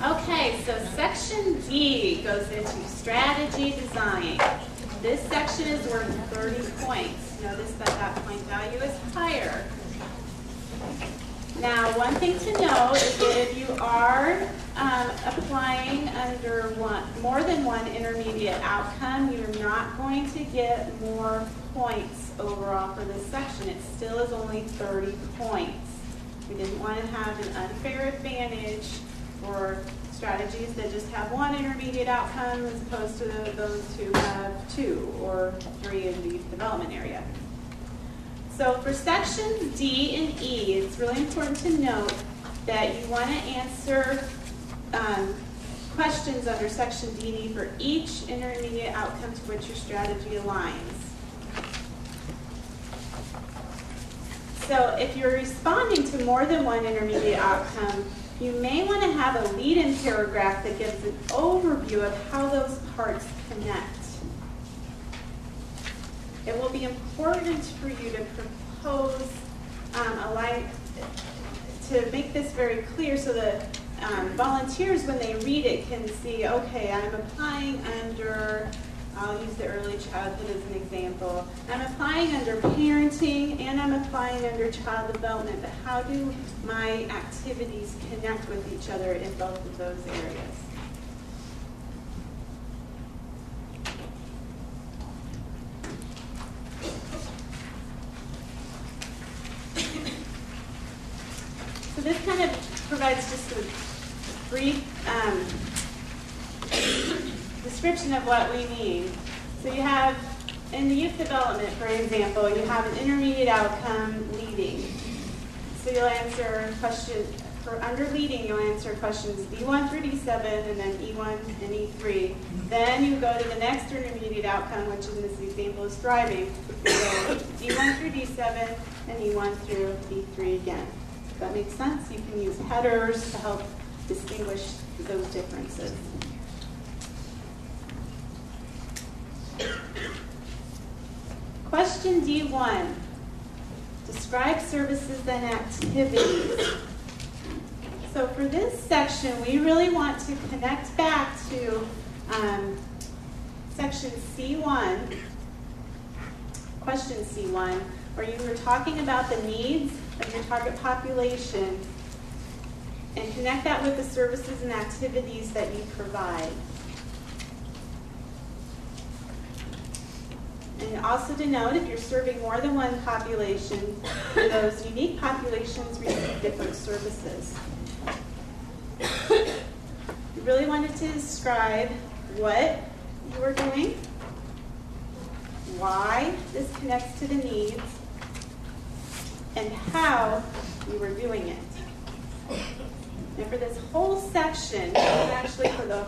Okay, so section D goes into strategy design. This section is worth 30 points. Notice that that point value is higher. Now, one thing to know is that if you are applying under more than one intermediate outcome, you're not going to get more points overall for this section. It still is only 30 points. We didn't want to have an unfair advantage for strategies that just have one intermediate outcome as opposed to those who have 2 or 3 in the youth development area. So for sections D and E, it's really important to note that you want to answer questions under section D and E for each intermediate outcome to which your strategy aligns. So if you're responding to more than one intermediate outcome, you may want to have a lead-in paragraph that gives an overview of how those parts connect. It will be important for you to propose to make this very clear so that volunteers, when they read it, can see, okay, I'm applying under, I'll use the early childhood as an example. I'm applying under parenting and I'm applying under child development, but how do my activities connect with each other in both of those areas? So this kind of provides just a brief description of what we mean. So you have, in the youth development, for example, you have an intermediate outcome, leading. So you'll answer questions, under leading, you'll answer questions D1 through D7, and then E1 and E3. Then you go to the next intermediate outcome, which in this example is thriving. So D1 through D7, and E1 through E3 again. Does that make sense? You can use headers to help distinguish those differences. Question D1. Describe services and activities. So for this section, we really want to connect back to section C1, question C1, where you were talking about the needs of your target population and connect that with the services and activities that you provide. And also to note, if you're serving more than one population, those unique populations receive different services. You really wanted to describe what you were doing, why this connects to the needs, and how you were doing it. And for this whole section, not actually for the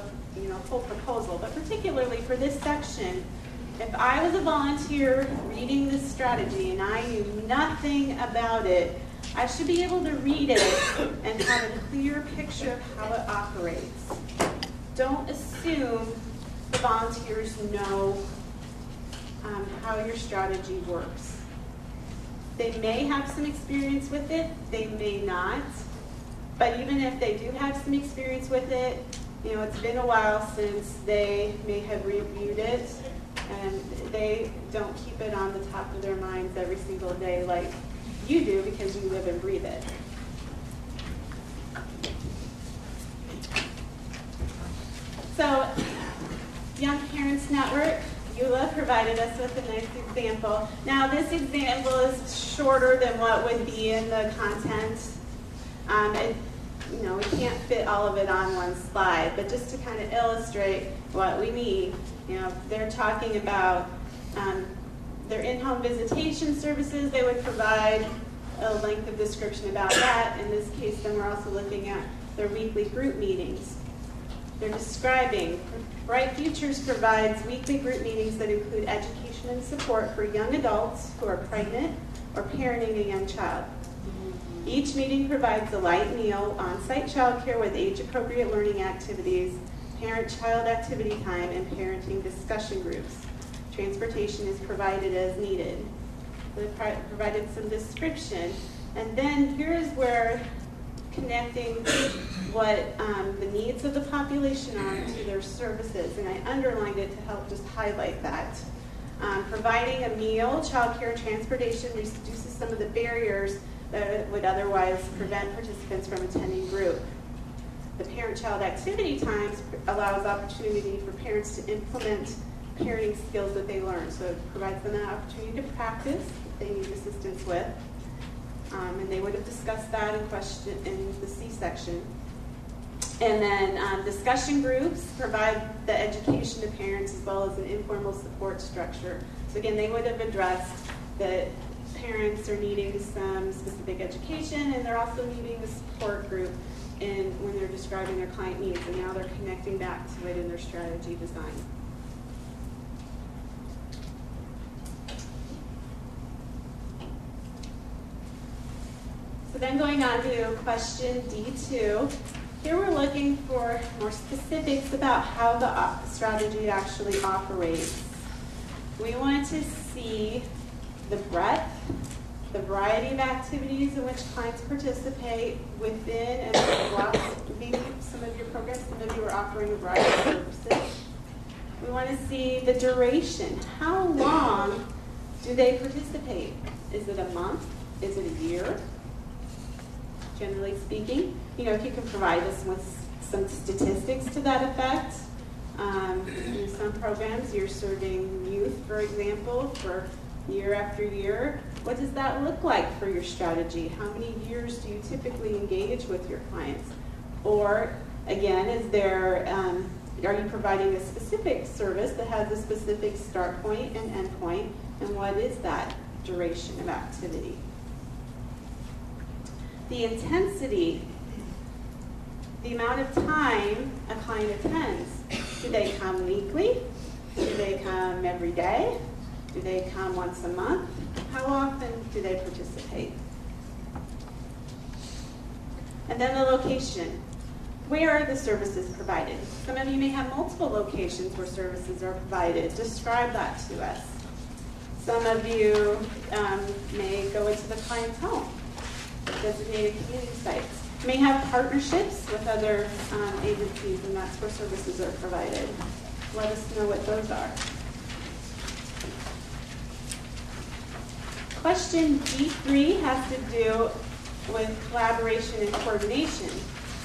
full proposal, but particularly for this section, if I was a volunteer reading this strategy and I knew nothing about it, I should be able to read it and have a clear picture of how it operates. Don't assume the volunteers know how your strategy works. They may have some experience with it, they may not, but even if they do have some experience with it, it's been a while since they may have reviewed it, and they don't keep it on the top of their minds every single day like you do because you live and breathe it. So, Young Parents Network, EULA, provided us with a nice example. Now, this example is shorter than what would be in the content. We can't fit all of it on one slide, but just to kind of illustrate what we mean, they're talking about their in-home visitation services. They would provide a length of description about that. In this case, then we're also looking at their weekly group meetings. They're describing Bright Futures provides weekly group meetings that include education and support for young adults who are pregnant or parenting a young child. Each meeting provides a light meal, on-site childcare with age-appropriate learning activities, parent-child activity time, and parenting discussion groups. Transportation is provided as needed. They provided some description. And then here's where connecting what the needs of the population are to their services, and I underlined it to help just highlight that. Providing a meal, childcare, and transportation reduces some of the barriers that would otherwise prevent participants from attending group. The parent-child activity times allows opportunity for parents to implement parenting skills that they learn. So it provides them an opportunity to practice if they need assistance with. And they would have discussed that in the C section. And then discussion groups provide the education to parents as well as an informal support structure. So again, they would have addressed that parents are needing some specific education, and they're also needing a support group when they're describing their client needs, and now they're connecting back to it in their strategy design. So then going on to question D2, here we're looking for more specifics about how the strategy actually operates. We want to see the breadth, the variety of activities in which clients participate within, and maybe some of your programs, some of you are offering a variety of services. We want to see the duration. How long do they participate? Is it a month? Is it a year? Generally speaking, if you can provide us with some statistics to that effect. In some programs, you're serving youth, for example, for year after year. What does that look like for your strategy? How many years do you typically engage with your clients? Or, again, are you providing a specific service that has a specific start point and end point? And what is that duration of activity? The intensity, the amount of time a client attends. Do they come weekly? Do they come every day? Do they come once a month? How often do they participate? And then the location. Where are the services provided? Some of you may have multiple locations where services are provided. Describe that to us. Some of you may go into the client's home, designated community sites. You may have partnerships with other agencies, and that's where services are provided. Let us know what those are. Question D3 has to do with collaboration and coordination.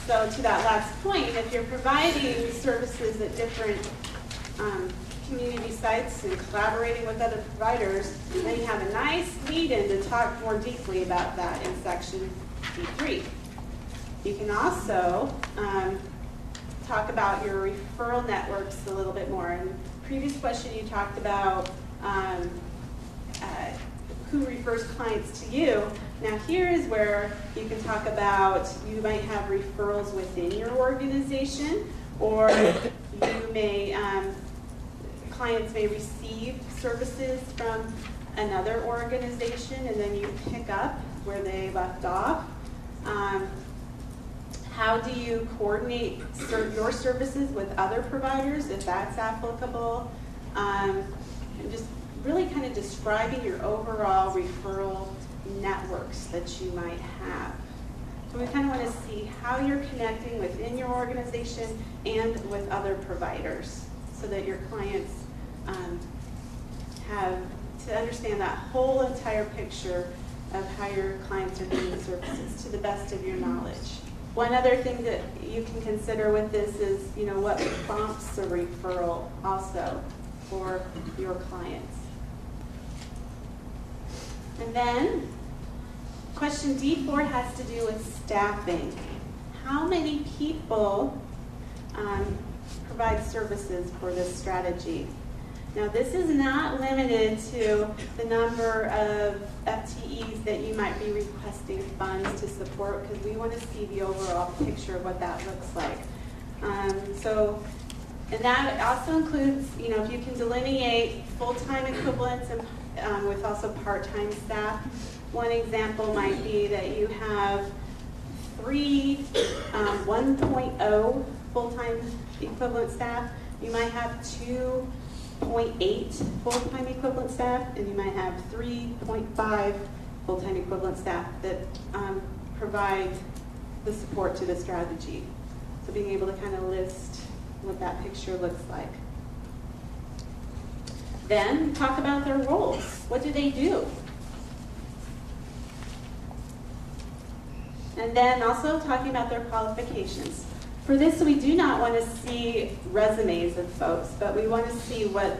So to that last point, if you're providing services at different community sites and collaborating with other providers, then you have a nice lead-in to talk more deeply about that in section D3. You can also talk about your referral networks a little bit more. In the previous question, you talked about who refers clients to you. Now here is where you can talk about, you might have referrals within your organization, or you may, clients may receive services from another organization, and then you pick up where they left off. How do you coordinate your services with other providers, if that's applicable? And just really kind of describing your overall referral networks that you might have. So we kind of want to see how you're connecting within your organization and with other providers so that your clients have to understand that whole entire picture of how your clients are getting services to the best of your knowledge. One other thing that you can consider with this is, what prompts a referral also for your clients. And then, question D4 has to do with staffing. How many people provide services for this strategy? Now, this is not limited to the number of FTEs that you might be requesting funds to support, because we want to see the overall picture of what that looks like. And that also includes, if you can delineate full-time equivalents and with also part-time staff. One example might be that you have 3 1.0 full-time equivalent staff. You might have 2.8 full-time equivalent staff, and you might have 3.5 full-time equivalent staff that provide the support to the strategy. So being able to kind of list what that picture looks like. Then talk about their roles. What do they do? And then also talking about their qualifications. For this, we do not want to see resumes of folks, but we want to see what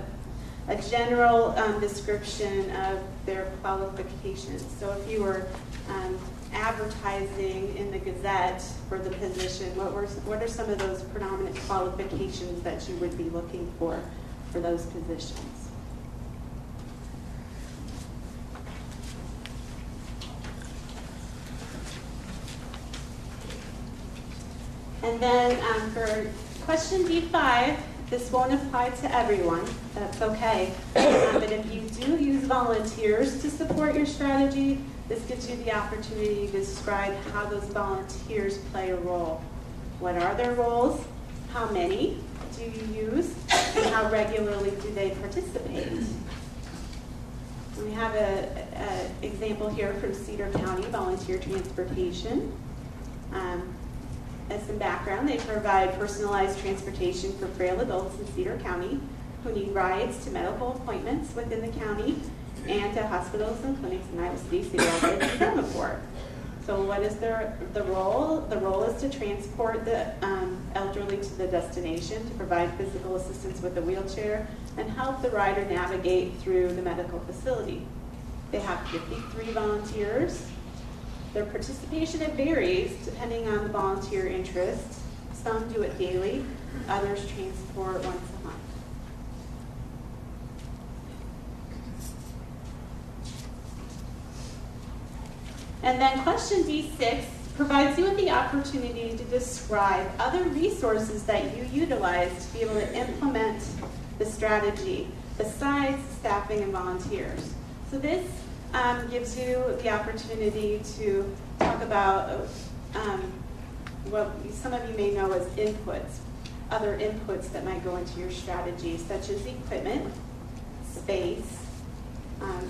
a general description of their qualifications. So if you were advertising in the Gazette for the position, what are some of those predominant qualifications that you would be looking for those positions? And then for question D5, this won't apply to everyone. That's okay. But if you do use volunteers to support your strategy, this gives you the opportunity to describe how those volunteers play a role. What are their roles? How many do you use? And how regularly do they participate? We have an example here from Cedar County Volunteer Transportation. As some background, they provide personalized transportation for frail adults in Cedar County who need rides to medical appointments within the county and to hospitals and clinics in Iowa City, Cedar Rapids, and Davenport. So what is the role? The role is to transport the elderly to the destination, to provide physical assistance with a wheelchair, and help the rider navigate through the medical facility. They have 53 volunteers. Their participation varies depending on the volunteer interest. Some do it daily, others transport once a month. And then question D6 provides you with the opportunity to describe other resources that you utilize to be able to implement the strategy besides staffing and volunteers. So this gives you the opportunity to talk about what some of you may know as inputs, other inputs that might go into your strategy, such as equipment, space,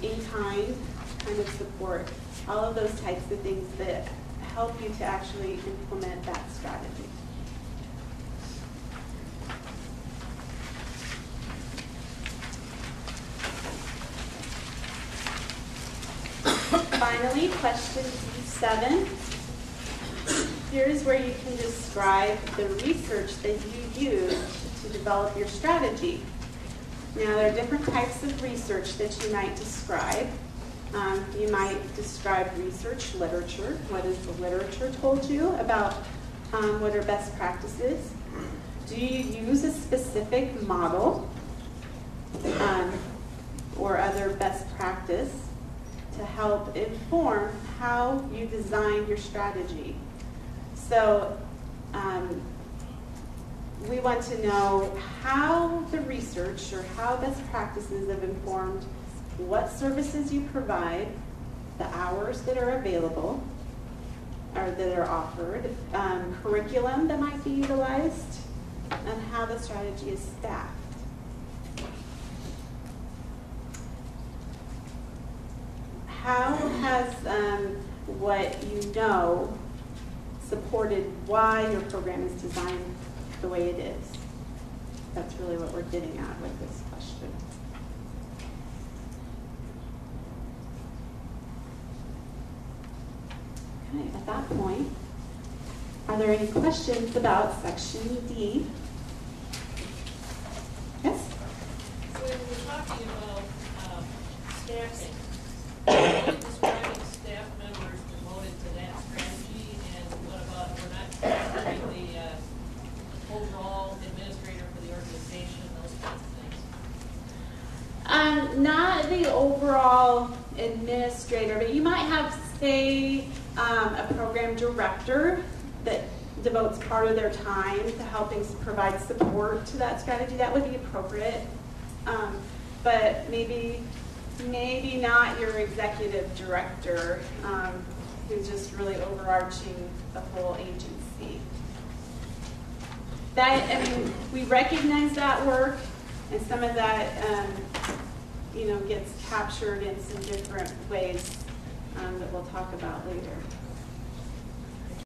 in-kind kind of support, all of those types of things that help you to actually implement that strategy. Finally, question D7. Here's where you can describe the research that you used to develop your strategy. Now, there are different types of research that you might describe. You might describe research literature. What has the literature told you about what are best practices? Do you use a specific model or other best practice to help inform how you design your strategy? So we want to know how the research or how best practices have informed what services you provide, the hours that are available or that are offered, curriculum that might be utilized, and how the strategy is staffed. How has what you know supported why your program is designed the way it is? That's really what we're getting at with this question. Okay, at that point, are there any questions about section D? Yes? So when we're talking about staffing, describing staff members devoted to that strategy, and what about, we're not describing the overall administrator for the organization, those kinds of things? Not the overall administrator, but you might have, say, a program director that devotes part of their time to helping provide support to that strategy. That would be appropriate. But maybe not your executive director, who's just really overarching the whole agency. We recognize that work, and some of that, gets captured in some different ways that we'll talk about later.